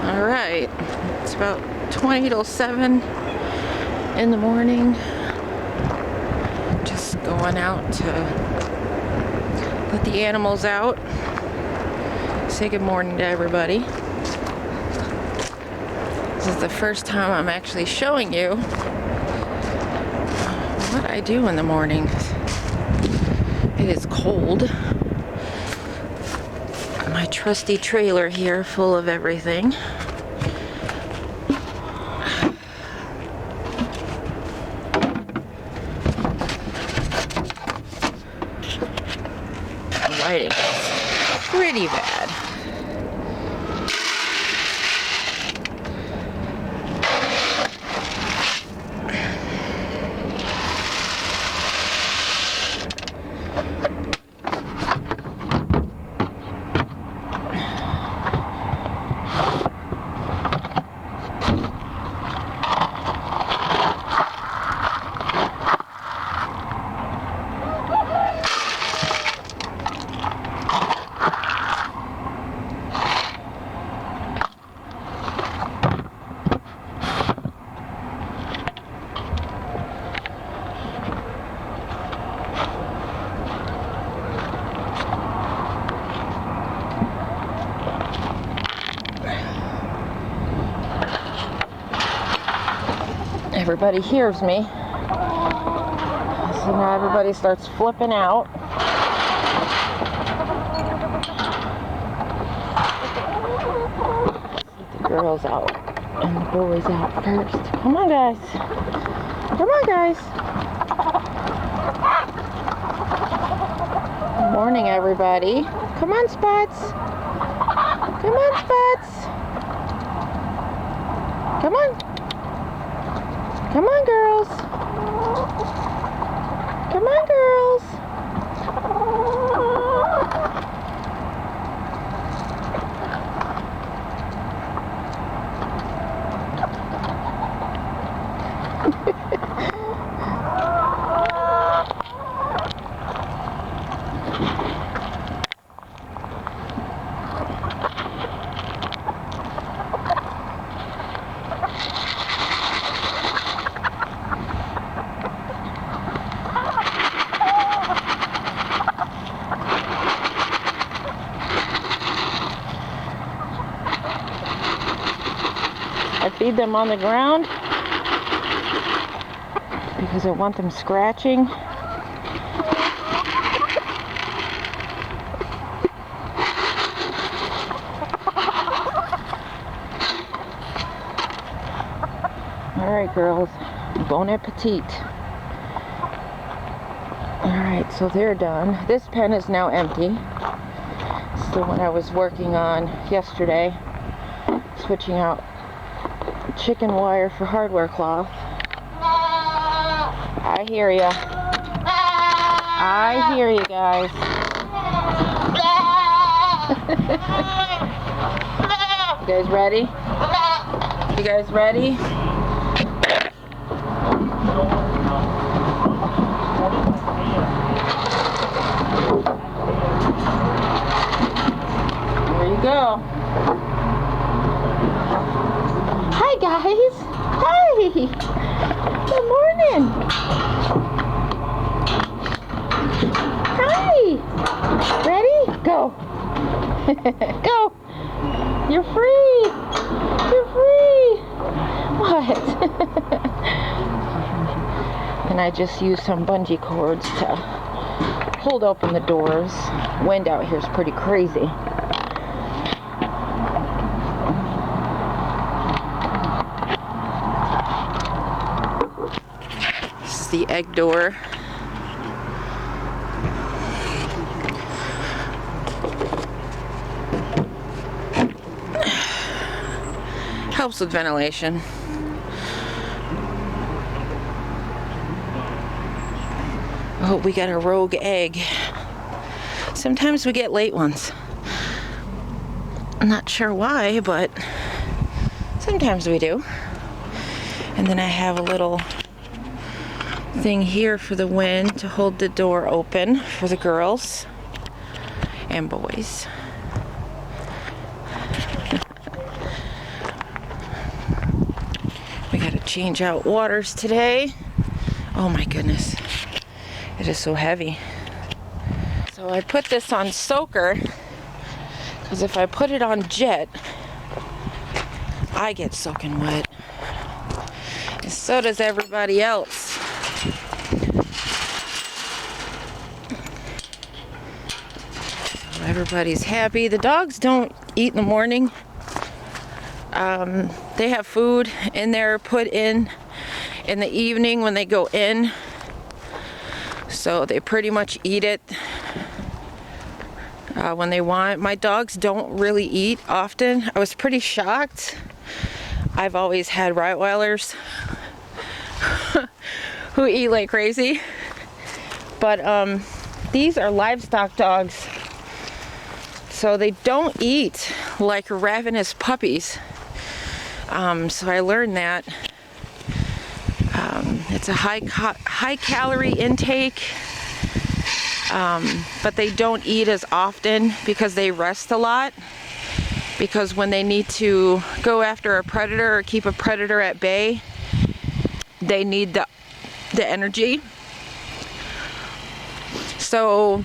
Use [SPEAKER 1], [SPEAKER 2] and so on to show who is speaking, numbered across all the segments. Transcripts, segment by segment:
[SPEAKER 1] Alright, it's about 20 till 7 in the morning. Just going out to let the animals out. Say good morning to everybody. This is the first time I'm actually showing you what I do in the mornings. It is cold. My trusty trailer here full of everything. The lighting is pretty bad. Everybody hears me, so now everybody starts flipping out. Get the girls out and the boys out first. Come on, guys. Come on, guys. Good morning, everybody. Come on, Spots. Come on, Spots. Come on. Come on, girls. Come on, girls. I feed them on the ground because I want them scratching. Alright, girls, bon appetit. Alright, so they're done. This pen is now empty. It's the one I was working on yesterday, switching out chicken wire for hardware cloth. I hear ya. I hear you guys. You guys ready? You guys ready? There you go. Hi guys! Hi! Good morning! Hi! Ready? Go! Go! You're free! You're free! What? And I just used some bungee cords to hold open the doors. Wind out here is pretty crazy. The egg door. Helps with ventilation. Oh, we got a rogue egg. Sometimes we get late ones. I'm not sure why, but sometimes we do. And then I have a little thing here for the wind to hold the door open for the girls and boys. change out waters today. Oh my goodness, it is so heavy. So I put this on soaker because if I put it on jet, I get soaking wet. And so does everybody else. So everybody's happy. The dogs don't eat in the morning. They have food in there put in the evening when they go in. So they pretty much eat it when they want. My dogs don't really eat often. I was pretty shocked. I've always had Rottweilers who eat like crazy. But these are livestock dogs. So they don't eat like ravenous puppies. So I learned that. It's a high calorie intake, but they don't eat as often because they rest a lot. Because when they need to go after a predator or keep a predator at bay, they need the energy. So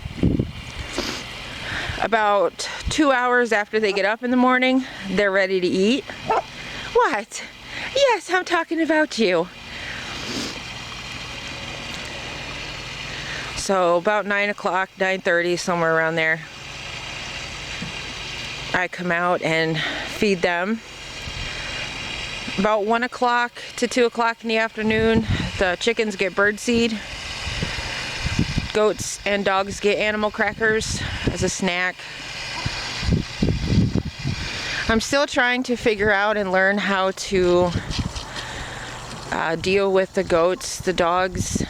[SPEAKER 1] about 2 hours after they get up in the morning, they're ready to eat. What? Yes, I'm talking about you. So about 9 o'clock, 9:30, somewhere around there, I come out and feed them. About 1 o'clock to 2 o'clock in the afternoon, the chickens get birdseed. Goats and dogs get animal crackers as a snack. I'm still trying to figure out and learn how to deal with the goats, the dogs.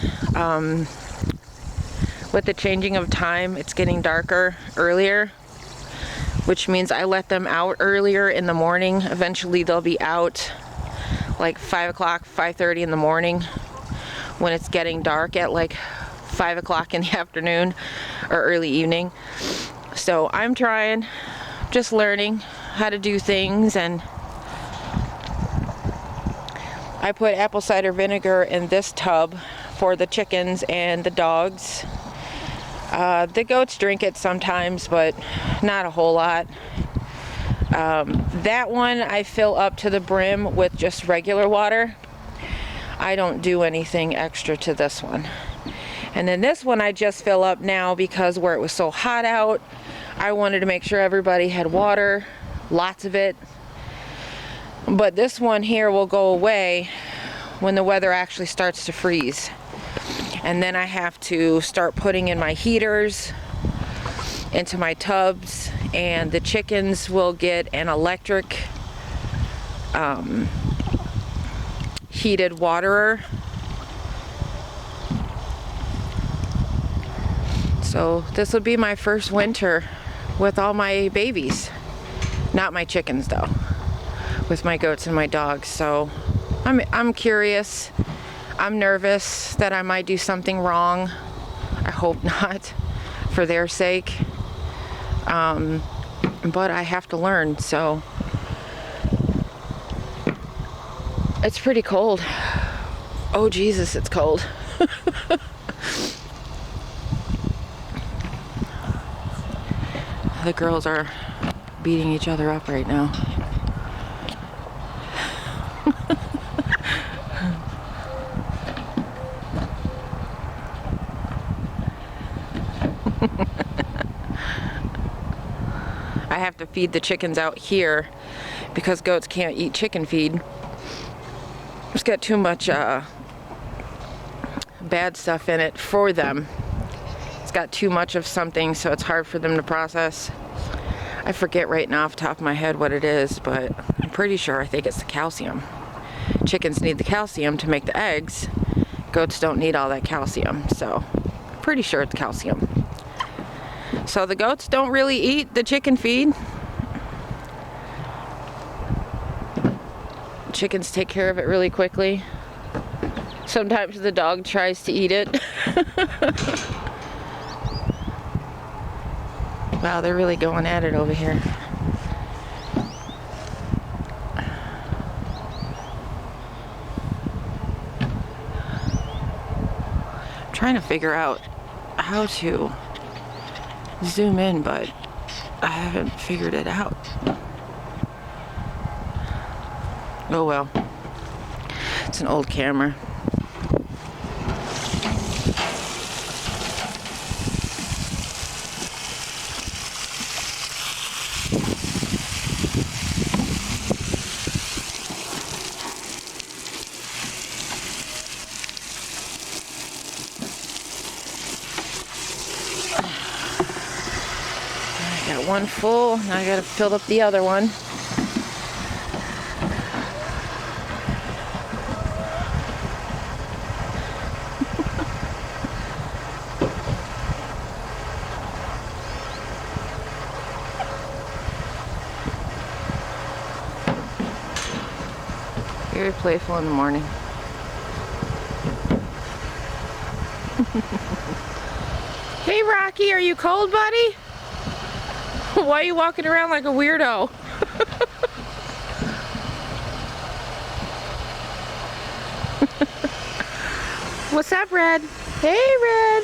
[SPEAKER 1] With the changing of time, it's getting darker earlier, which means I let them out earlier in the morning. Eventually they'll be out like 5 o'clock, 5:30 in the morning when it's getting dark at like 5 o'clock in the afternoon or early evening. So I'm trying, just learning how to do things, and I put apple cider vinegar in this tub for the chickens and the dogs. The goats drink it sometimes, but not a whole lot. That one I fill up to the brim with just regular water. I don't do anything extra to this one. And then this one I just fill up now because where it was so hot out, I wanted to make sure everybody had water, lots of it. But this one here will go away when the weather actually starts to freeze. And then I have to start putting in my heaters into my tubs, and the chickens will get an electric heated waterer. So this will be my first winter with all my babies. Not my chickens though, with my goats and my dogs. So I'm curious. I'm nervous that I might do something wrong. I hope not, for their sake. But I have to learn, so. It's pretty cold. Oh Jesus, it's cold. The girls are beating each other up right now. I have to feed the chickens out here because goats can't eat chicken feed. It's got too much bad stuff in it for them. It's got too much of something, so it's hard for them to process. I forget right now off the top of my head what it is, but I'm pretty sure I think it's the calcium. Chickens need the calcium to make the eggs. Goats don't need all that calcium, so I'm pretty sure it's calcium. So the goats don't really eat the chicken feed. Chickens take care of it really quickly. Sometimes the dog tries to eat it. Wow, they're really going at it over here. trying to figure out how to zoom in, but I haven't figured it out. Oh well. It's an old camera. I got one full, now I gotta fill up the other one. Very playful in the morning. Hey Rocky, are you cold, buddy? Why are you walking around like a weirdo? What's up, Red? Hey, Red.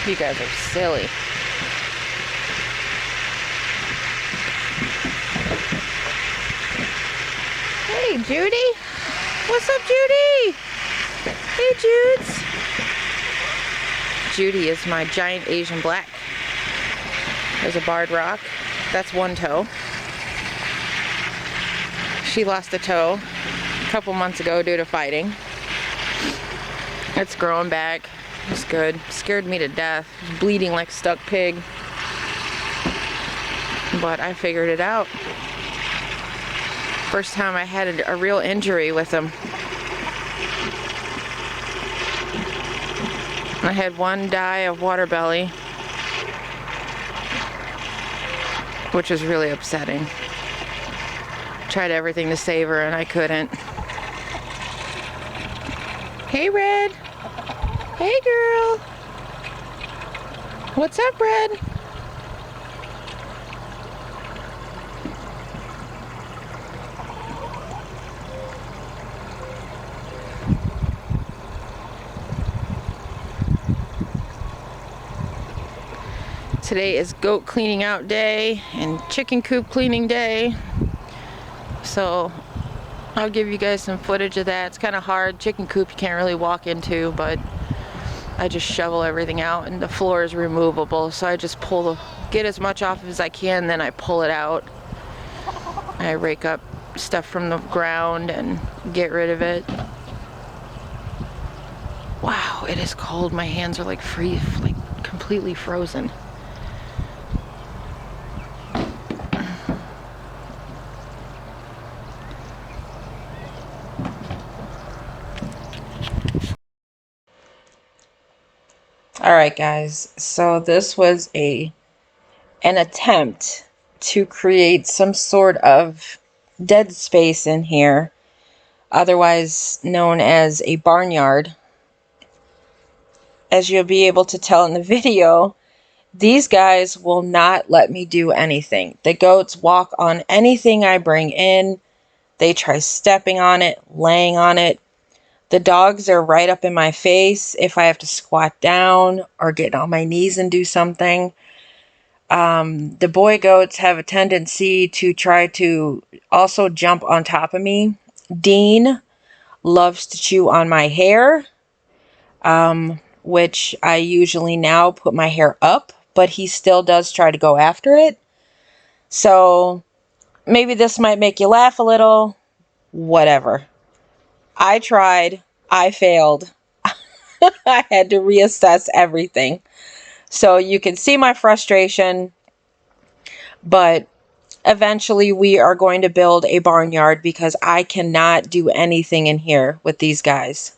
[SPEAKER 1] You guys are silly. Hey, Judy. What's up, Judy? Hey, Judes. Judy is my giant Asian black. There's a barred rock. That's one toe. She lost a toe a couple months ago due to fighting. It's growing back. It's good. Scared me to death. Bleeding like a stuck pig. But I figured it out. First time I had a real injury with him. I had one die of water belly, which was really upsetting. Tried everything to save her and I couldn't. Hey, Red. Hey, girl. What's up, Red? Today is goat cleaning out day and chicken coop cleaning day. So I'll give you guys some footage of that. It's kind of hard. Chicken coop you can't really walk into, but I just shovel everything out and the floor is removable. So I just get as much off as I can, then I pull it out. I rake up stuff from the ground and get rid of it. Wow, it is cold. My hands are like completely frozen. Alright guys, so this was an attempt to create some sort of dead space in here, otherwise known as a barnyard. As you'll be able to tell in the video, these guys will not let me do anything. The goats walk on anything I bring in. They try stepping on it, laying on it. The dogs are right up in my face if I have to squat down or get on my knees and do something. The boy goats have a tendency to try to also jump on top of me. Dean loves to chew on my hair, which I usually now put my hair up, but he still does try to go after it. So maybe this might make you laugh a little. Whatever. I tried. I failed. I had to reassess everything. So you can see my frustration, but eventually we are going to build a barnyard because I cannot do anything in here with these guys.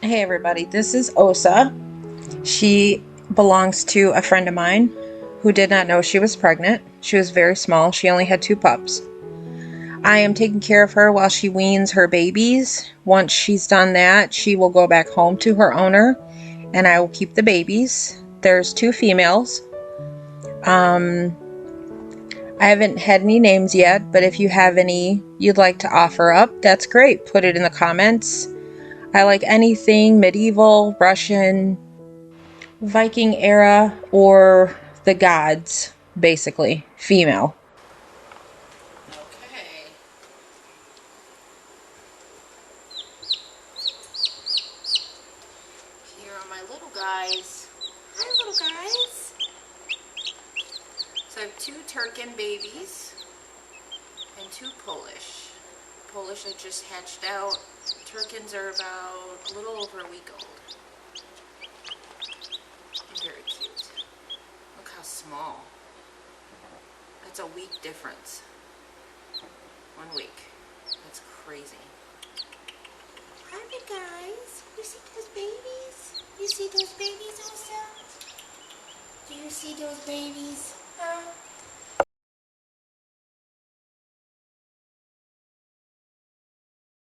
[SPEAKER 1] Hey everybody, this is Osa. She belongs to a friend of mine who did not know she was pregnant. She was very small. She only had 2 pups. I am taking care of her while she weans her babies. Once she's done that, she will go back home to her owner and I will keep the babies. There's 2 females. I haven't had any names yet, but if you have any you'd like to offer up, that's great. Put it in the comments. I like anything medieval, Russian, Viking era, or the gods, basically. Female. Okay. Here are my little guys. Hi, little guys. So I have 2 Turken babies and 2 Polish. Polish that just hatched out. Turkens are about a little over a week old. And very cute. Look how small. That's a week difference. 1 week. That's crazy. Hi, big guys. You see those babies? You see those babies, Elsa? Do you see those babies? Huh?